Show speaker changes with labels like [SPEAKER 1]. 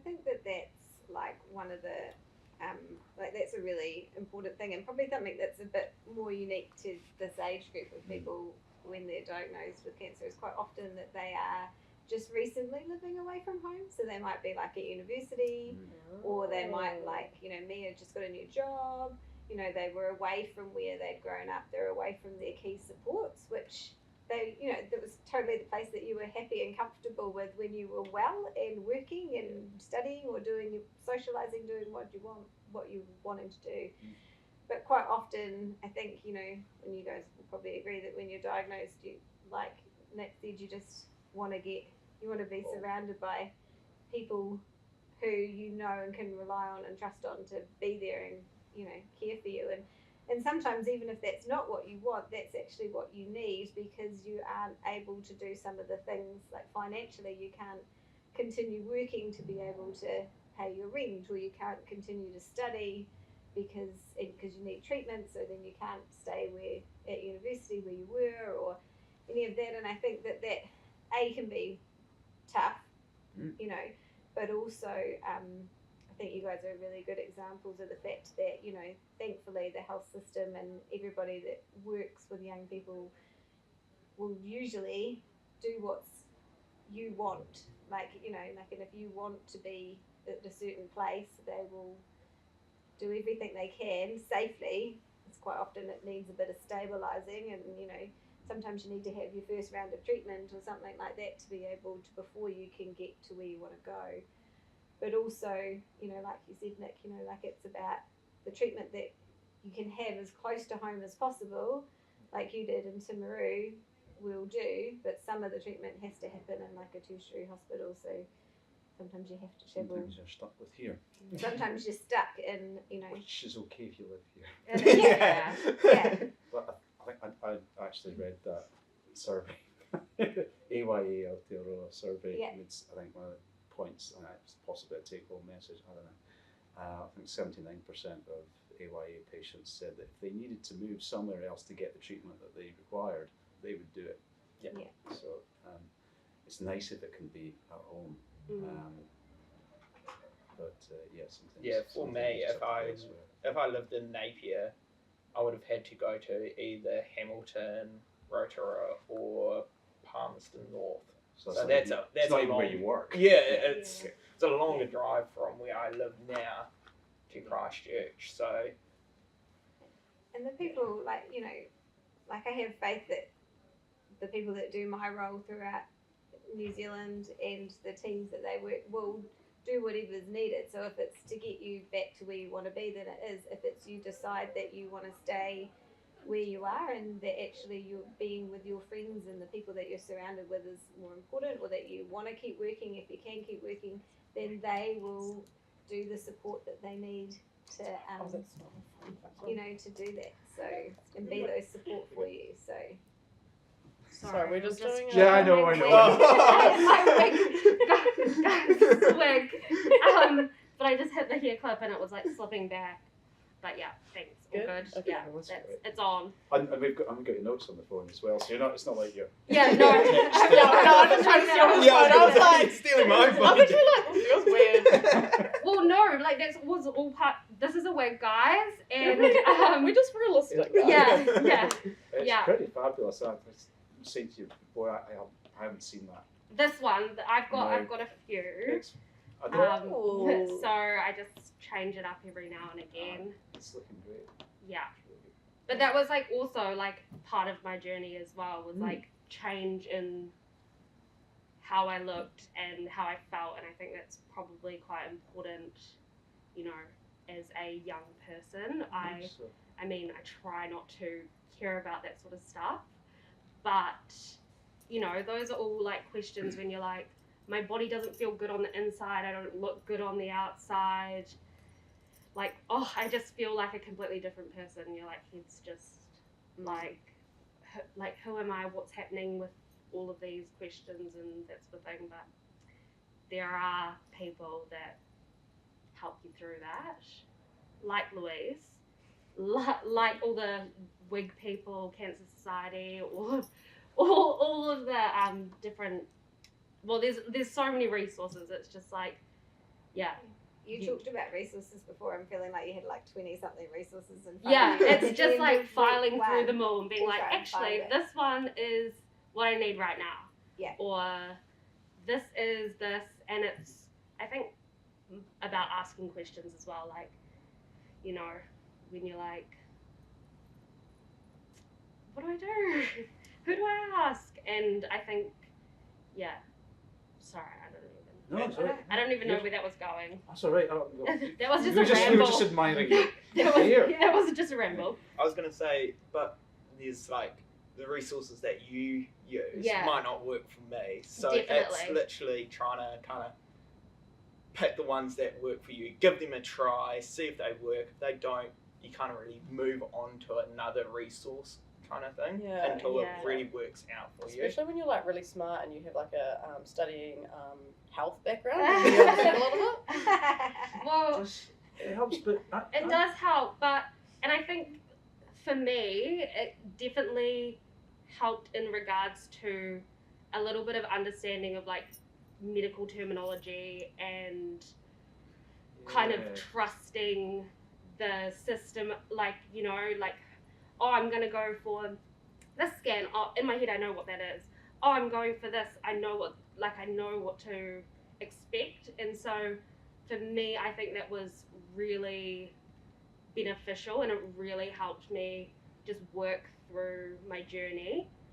[SPEAKER 1] think that that's like one of the like that's a really important thing, and probably something that's a bit more unique to this age group of people when they're diagnosed with cancer is quite often that they are just recently living away from home. So they might be like at university, or they might like, you know, Mia just got a new job. You know, they were away from where they'd grown up. They're away from their key supports, which they, you know, that was totally the place that you were happy and comfortable with when you were well and working and studying or doing socializing, doing what you wanted to do. But quite often, I think, you know, and you guys will probably agree that when you're diagnosed, you, like Nick said, you just want to be surrounded by people who you know and can rely on and trust on to be there and, you know, care for you. And sometimes even if that's not what you want, that's actually what you need, because you aren't able to do some of the things, like financially you can't continue working to be able to pay your rent, or you can't continue to study because you need treatment, so then you can't stay at university where you were, or any of that. And I think that can be tough, you know, but also I think you guys are really good examples of the fact that, you know, thankfully the health system and everybody that works with young people will usually do what you want. Like, you know, like, and if you want to be at a certain place, they will do everything they can safely. It's quite often it needs a bit of stabilizing, and, you know, sometimes you need to have your first round of treatment or something like that to be able to, before you can get to where you want to go. But also, you know, like you said, Nick, you know, like it's about the treatment that you can have as close to home as possible, like you did in Timaru, will do, but some of the treatment has to happen in like a tertiary hospital, so sometimes you have to travel.
[SPEAKER 2] Sometimes you're stuck with here.
[SPEAKER 1] Sometimes you're stuck in, you know.
[SPEAKER 2] Which is okay if you live here.
[SPEAKER 1] Yeah. Yeah.
[SPEAKER 2] But I actually read that survey, AYA Aotearoa survey.
[SPEAKER 1] Yeah.
[SPEAKER 2] It's, I think, one of the points, and it's possibly a take-home message, I don't know. I think 79% of AYA patients said that if they needed to move somewhere else to get the treatment that they required, they would do it.
[SPEAKER 3] Yeah.
[SPEAKER 2] So it's nice if it can be at home. But yeah, something.
[SPEAKER 3] Yeah, for me, if I lived in Napier, I would have had to go to either Hamilton, Rotorua, or Palmerston North. So that's
[SPEAKER 2] not even where you work.
[SPEAKER 3] Yeah, it's a longer drive from where I live now to Christchurch. So.
[SPEAKER 1] And the people, like, you know, like I have faith that the people that do my role throughout New Zealand and the teams that they work will do whatever's needed. So if it's to get you back to where you want to be, then it is. If it's you decide that you want to stay where you are and that actually you're being with your friends and the people that you're surrounded with is more important, or that you want to keep working, if you can keep working, then they will do the support that they need to, you know, to do that. So, and be those support for you. So.
[SPEAKER 4] Sorry, we're just doing it.
[SPEAKER 2] Yeah, I know.
[SPEAKER 5] Swig. But I just hit the hair clip and it was like slipping back. But yeah, thanks. All good.
[SPEAKER 4] Okay,
[SPEAKER 5] yeah, it's on.
[SPEAKER 2] And we've got your notes on the phone as well, so you're not. It's not like you're.
[SPEAKER 5] Yeah, no.
[SPEAKER 4] I'm just trying to steal his phone. I was like,
[SPEAKER 3] stealing my phone.
[SPEAKER 4] I was like, this feels weird.
[SPEAKER 5] Well, no, like that was all part. This is a wig, guys, and
[SPEAKER 4] we're just realistic.
[SPEAKER 5] Yeah.
[SPEAKER 2] It's pretty fabulous. I was saying to you, boy, I haven't seen that.
[SPEAKER 5] This one, I've got a few. So I just change it up every now and again.
[SPEAKER 2] It's looking great.
[SPEAKER 5] Yeah. But that was like also like part of my journey as well, was like change in how I looked and how I felt, and I think that's probably quite important, you know, as a young person. I mean, I try not to care about that sort of stuff, but you know, those are all like questions when you're like, my body doesn't feel good on the inside, I don't look good on the outside. Like, oh, I just feel like a completely different person. You're like, it's just like who am I? What's happening with all of these questions and that sort of thing? But there are people that help you through that, like Louise, like all the WIG people, Cancer Society, or all of the different. Well, there's so many resources. It's just like, yeah.
[SPEAKER 1] You
[SPEAKER 5] You-
[SPEAKER 1] talked about resources before and feeling like you had like 20 something resources in front
[SPEAKER 5] Yeah,
[SPEAKER 1] of you.
[SPEAKER 5] it's
[SPEAKER 1] And
[SPEAKER 5] just
[SPEAKER 1] then
[SPEAKER 5] like
[SPEAKER 1] you
[SPEAKER 5] filing
[SPEAKER 1] pick
[SPEAKER 5] through
[SPEAKER 1] one.
[SPEAKER 5] them all and being
[SPEAKER 1] to
[SPEAKER 5] like,
[SPEAKER 1] try and
[SPEAKER 5] actually,
[SPEAKER 1] find it.
[SPEAKER 5] this one is what I need right now.
[SPEAKER 1] Yeah.
[SPEAKER 5] Or this is this, and it's, I think, about asking questions as well. Like, you know, when you're like, what do I do? Who do I ask? And I think, yeah. Sorry,
[SPEAKER 2] No, it's all right.
[SPEAKER 5] I don't even know
[SPEAKER 2] Yes.
[SPEAKER 5] where that was going.
[SPEAKER 2] That's all right.
[SPEAKER 5] That was just
[SPEAKER 2] we
[SPEAKER 5] a
[SPEAKER 2] were
[SPEAKER 5] ramble.
[SPEAKER 2] just admiring you.
[SPEAKER 5] That was,
[SPEAKER 2] Here.
[SPEAKER 5] that was just a ramble.
[SPEAKER 3] I was gonna say, but there's like the resources that you use
[SPEAKER 5] Yeah.
[SPEAKER 3] might not work for me. So it's
[SPEAKER 5] Definitely.
[SPEAKER 3] literally trying to kind of pick the ones that work for you, give them a try, see if they work. If they don't, you kind of really move on to another resource kind of thing
[SPEAKER 4] Yeah.
[SPEAKER 3] until
[SPEAKER 5] Yeah.
[SPEAKER 3] it really works out for you.
[SPEAKER 4] Especially when you're like really smart and you have like a studying health background. And you understand a lot of it.
[SPEAKER 5] Well,
[SPEAKER 2] Just, it helps, but
[SPEAKER 5] it does help, but, and I think for me, it definitely helped in regards to a little bit of understanding of like medical terminology and kind of trusting the system, like, you know, like, oh, I'm going to go for this scan. Oh, in my head, I know what that is. Oh, I'm going for this. I know what to expect. And so for me, I think that was really beneficial and it really helped me just work through my journey.